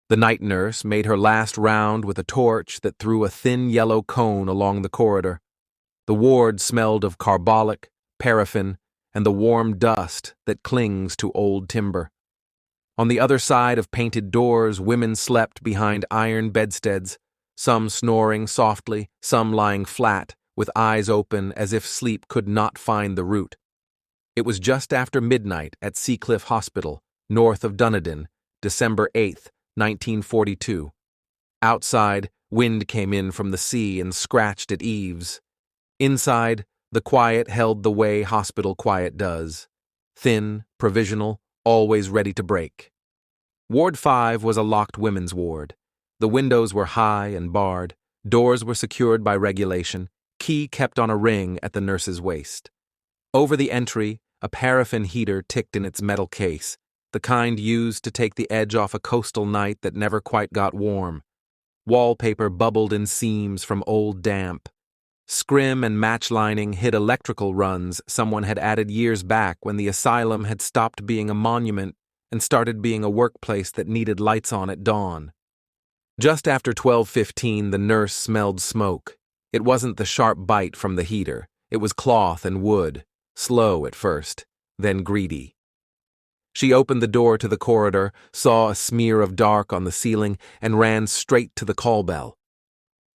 The night nurse made her last round with a torch that threw a thin yellow cone along the corridor. The ward smelled of carbolic, paraffin, and the warm dust that clings to old timber. On the other side of painted doors, women slept behind iron bedsteads, some snoring softly, some lying flat, with eyes open as if sleep could not find the root. It was just after midnight at Seacliff Hospital, north of Dunedin, December 8th, 1942. Outside, wind came in from the sea and scratched at eaves. Inside, the quiet held the way hospital quiet does. Thin, provisional, always ready to break. Ward 5 was a locked women's ward. The windows were high and barred, doors were secured by regulation, key kept on a ring at the nurse's waist. Over the entry, a paraffin heater ticked in its metal case, the kind used to take the edge off a coastal night that never quite got warm. Wallpaper bubbled in seams from old damp. Scrim and match lining hid electrical runs someone had added years back when the asylum had stopped being a monument and started being a workplace that needed lights on at dawn. Just after 12:15, the nurse smelled smoke. It wasn't the sharp bite from the heater. It was cloth and wood, slow at first, then greedy. She opened the door to the corridor, saw a smear of dark on the ceiling, and ran straight to the call bell.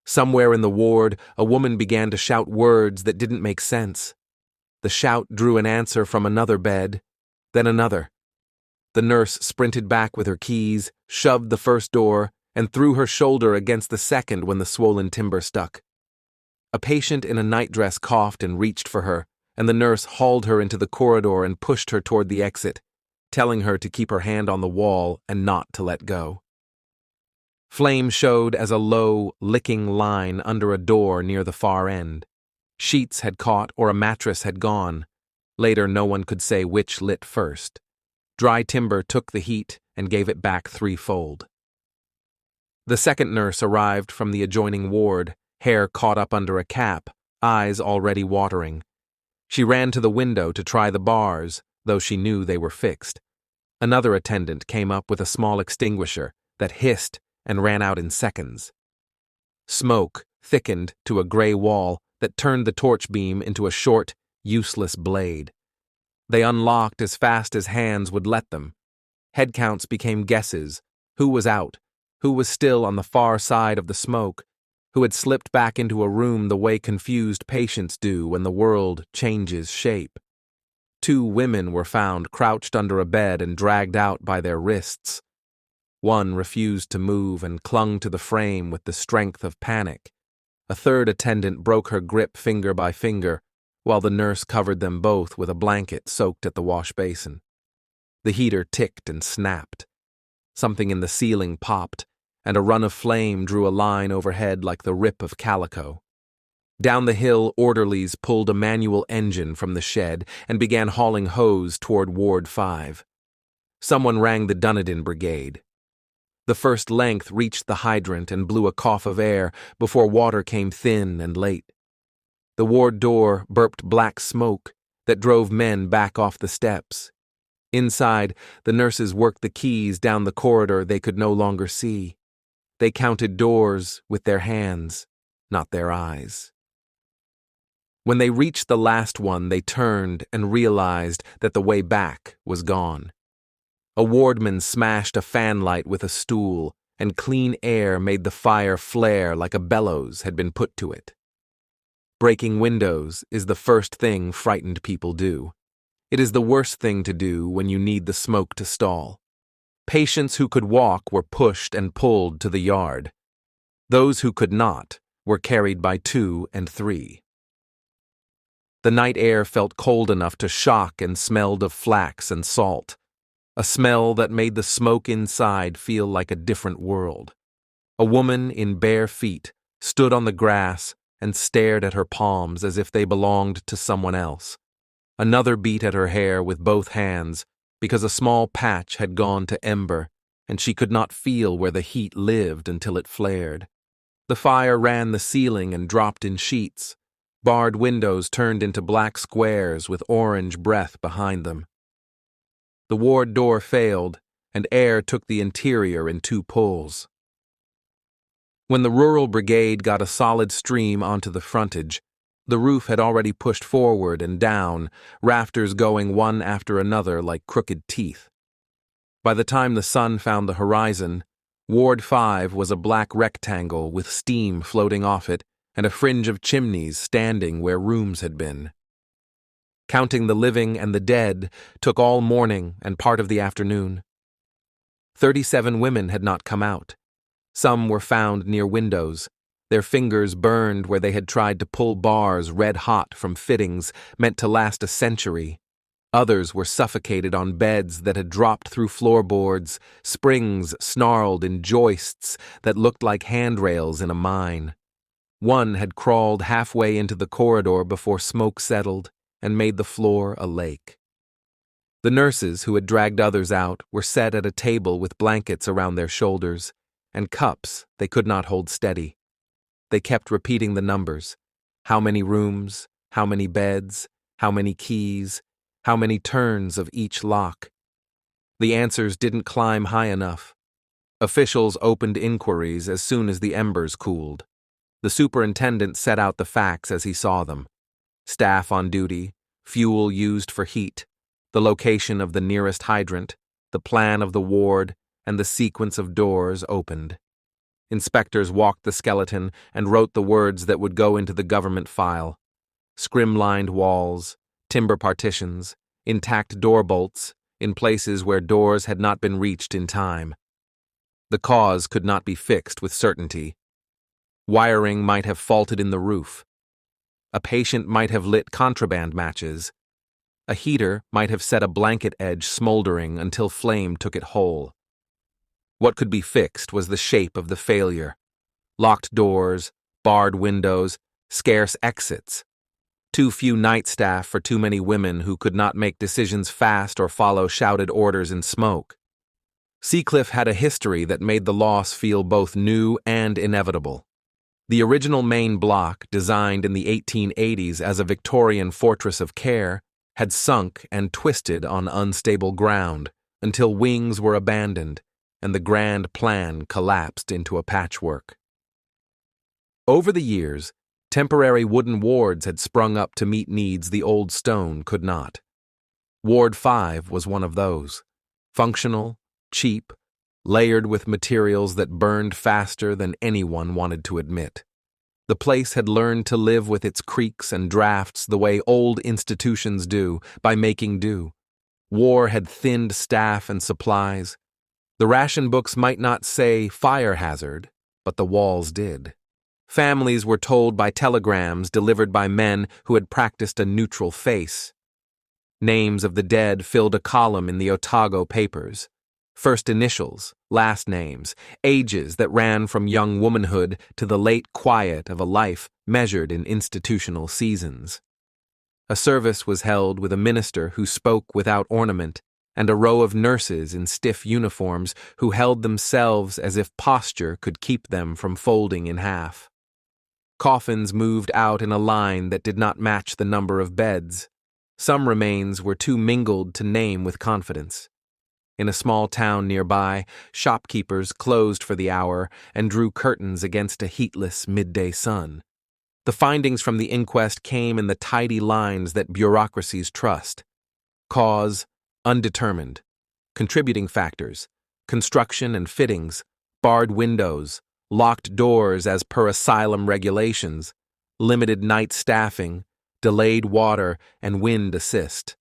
Somewhere in the ward, a woman began to shout words that didn't make sense. The shout drew an answer from another bed, then another. The nurse sprinted back with her keys, shoved the first door, and threw her shoulder against the second when the swollen timber stuck. A patient in a nightdress coughed and reached for her, and the nurse hauled her into the corridor and pushed her toward the exit, telling her to keep her hand on the wall and not to let go. Flame showed as a low, licking line under a door near the far end. Sheets had caught or a mattress had gone. Later, no one could say which lit first. Dry timber took the heat and gave it back threefold. The second nurse arrived from the adjoining ward, hair caught up under a cap, eyes already watering. She ran to the window to try the bars, though she knew they were fixed. Another attendant came up with a small extinguisher that hissed and ran out in seconds. Smoke thickened to a gray wall that turned the torch beam into a short, useless blade. They unlocked as fast as hands would let them. Head counts became guesses. Who was out? Who was still on the far side of the smoke? Who had slipped back into a room the way confused patients do when the world changes shape? 2 women were found crouched under a bed and dragged out by their wrists. One refused to move and clung to the frame with the strength of panic. A third attendant broke her grip finger by finger, while the nurse covered them both with a blanket soaked at the wash basin. The heater ticked and snapped. Something in the ceiling popped, and a run of flame drew a line overhead like the rip of calico. Down the hill, orderlies pulled a manual engine from the shed and began hauling hose toward Ward 5. Someone rang the Dunedin brigade. The first length reached the hydrant and blew a cough of air before water came thin and late. The ward door burped black smoke that drove men back off the steps. Inside, the nurses worked the keys down the corridor they could no longer see. They counted doors with their hands, not their eyes. When they reached the last one, they turned and realized that the way back was gone. A wardman smashed a fanlight with a stool, and clean air made the fire flare like a bellows had been put to it. Breaking windows is the first thing frightened people do. It is the worst thing to do when you need the smoke to stall. Patients who could walk were pushed and pulled to the yard. Those who could not were carried by 2 and 3. The night air felt cold enough to shock and smelled of flax and salt, a smell that made the smoke inside feel like a different world. A woman in bare feet stood on the grass and stared at her palms as if they belonged to someone else. Another beat at her hair with both hands because a small patch had gone to ember, and she could not feel where the heat lived until it flared. The fire ran the ceiling and dropped in sheets. Barred windows turned into black squares with orange breath behind them. The ward door failed, and air took the interior in two pulls. When the rural brigade got a solid stream onto the frontage, the roof had already pushed forward and down, rafters going one after another like crooked teeth. By the time the sun found the horizon, Ward 5 was a black rectangle with steam floating off it and a fringe of chimneys standing where rooms had been. Counting the living and the dead took all morning and part of the afternoon. 37 women had not come out. Some were found near windows, their fingers burned where they had tried to pull bars red hot from fittings meant to last a century. Others were suffocated on beds that had dropped through floorboards, springs snarled in joists that looked like handrails in a mine. One had crawled halfway into the corridor before smoke settled and made the floor a lake. The nurses who had dragged others out were set at a table with blankets around their shoulders and cups they could not hold steady. They kept repeating the numbers. How many rooms, how many beds, how many keys, how many turns of each lock. The answers didn't climb high enough. Officials opened inquiries as soon as the embers cooled. The superintendent set out the facts as he saw them. Staff on duty, fuel used for heat, the location of the nearest hydrant, the plan of the ward, and the sequence of doors opened. Inspectors walked the skeleton and wrote the words that would go into the government file. Scrim-lined walls, timber partitions, intact door bolts, in places where doors had not been reached in time. The cause could not be fixed with certainty. Wiring might have faulted in the roof. A patient might have lit contraband matches. A heater might have set a blanket edge smoldering until flame took it whole. What could be fixed was the shape of the failure. Locked doors, barred windows, scarce exits. Too few night staff for too many women who could not make decisions fast or follow shouted orders in smoke. Seacliff had a history that made the loss feel both new and inevitable. The original main block, designed in the 1880s as a Victorian fortress of care, had sunk and twisted on unstable ground until wings were abandoned and the grand plan collapsed into a patchwork. Over the years, temporary wooden wards had sprung up to meet needs the old stone could not. Ward 5 was one of those. Functional, cheap, layered with materials that burned faster than anyone wanted to admit. The place had learned to live with its creaks and drafts the way old institutions do, by making do. War had thinned staff and supplies. The ration books might not say fire hazard, but the walls did. Families were told by telegrams delivered by men who had practiced a neutral face. Names of the dead filled a column in the Otago papers. First initials, last names, ages that ran from young womanhood to the late quiet of a life measured in institutional seasons. A service was held with a minister who spoke without ornament, and a row of nurses in stiff uniforms who held themselves as if posture could keep them from folding in half. Coffins moved out in a line that did not match the number of beds. Some remains were too mingled to name with confidence. In a small town nearby, shopkeepers closed for the hour and drew curtains against a heatless midday sun. The findings from the inquest came in the tidy lines that bureaucracies trust. Cause, undetermined. Contributing factors, construction and fittings, barred windows, locked doors as per asylum regulations, limited night staffing, delayed water, and wind assist.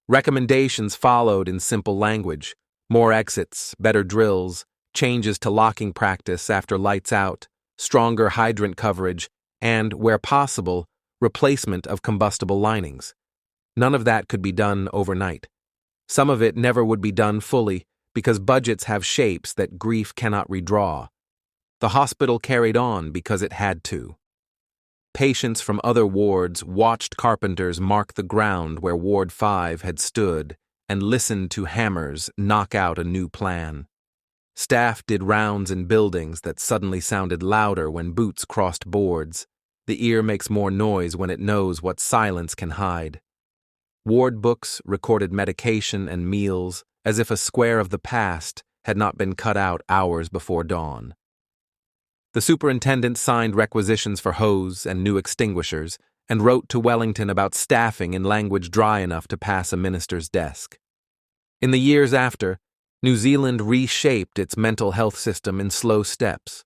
Recommendations followed in simple language: more exits, better drills, changes to locking practice after lights out, stronger hydrant coverage, and, where possible, replacement of combustible linings. None of that could be done overnight. Some of it never would be done fully because budgets have shapes that grief cannot redraw. The hospital carried on because it had to. Patients from other wards watched carpenters mark the ground where Ward 5 had stood and listened to hammers knock out a new plan. Staff did rounds in buildings that suddenly sounded louder when boots crossed boards. The ear makes more noise when it knows what silence can hide. Ward books recorded medication and meals as if a square of the past had not been cut out hours before dawn. The superintendent signed requisitions for hose and new extinguishers and wrote to Wellington about staffing in language dry enough to pass a minister's desk. In the years after, New Zealand reshaped its mental health system in slow steps.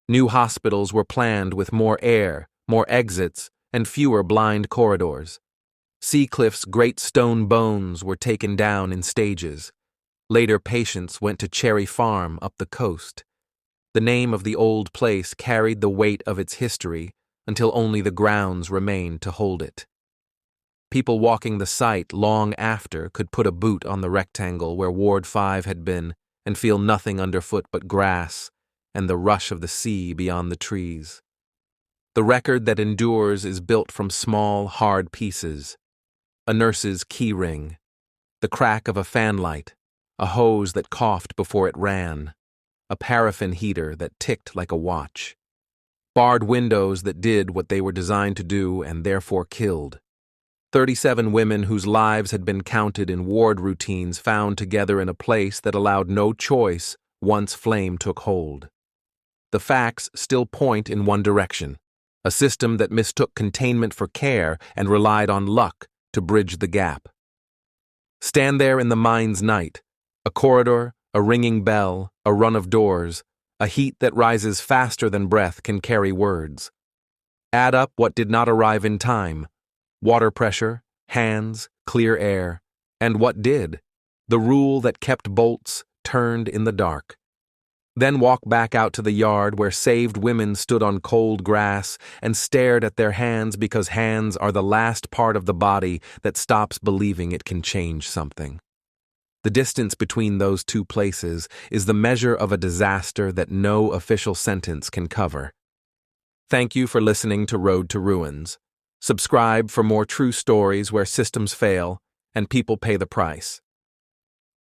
New hospitals were planned with more air, more exits, and fewer blind corridors. Seacliff's great stone bones were taken down in stages. Later patients went to Cherry Farm up the coast. The name of the old place carried the weight of its history until only the grounds remained to hold it. People walking the site long after could put a boot on the rectangle where Ward 5 had been and feel nothing underfoot but grass and the rush of the sea beyond the trees. The record that endures is built from small, hard pieces. A nurse's key ring, the crack of a fan light, a hose that coughed before it ran, a paraffin heater that ticked like a watch, barred windows that did what they were designed to do and therefore killed. 37 women whose lives had been counted in ward routines found together in a place that allowed no choice once flame took hold. The facts still point in one direction, a system that mistook containment for care and relied on luck to bridge the gap. Stand there in the mine's night, a corridor, a ringing bell, a run of doors, a heat that rises faster than breath can carry words. Add up what did not arrive in time: water pressure, hands, clear air, and what did: the rule that kept bolts turned in the dark. Then walk back out to the yard where saved women stood on cold grass and stared at their hands because hands are the last part of the body that stops believing it can change something. The distance between those two places is the measure of a disaster that no official sentence can cover. Thank you for listening to Road to Ruins. Subscribe for more true stories where systems fail and people pay the price.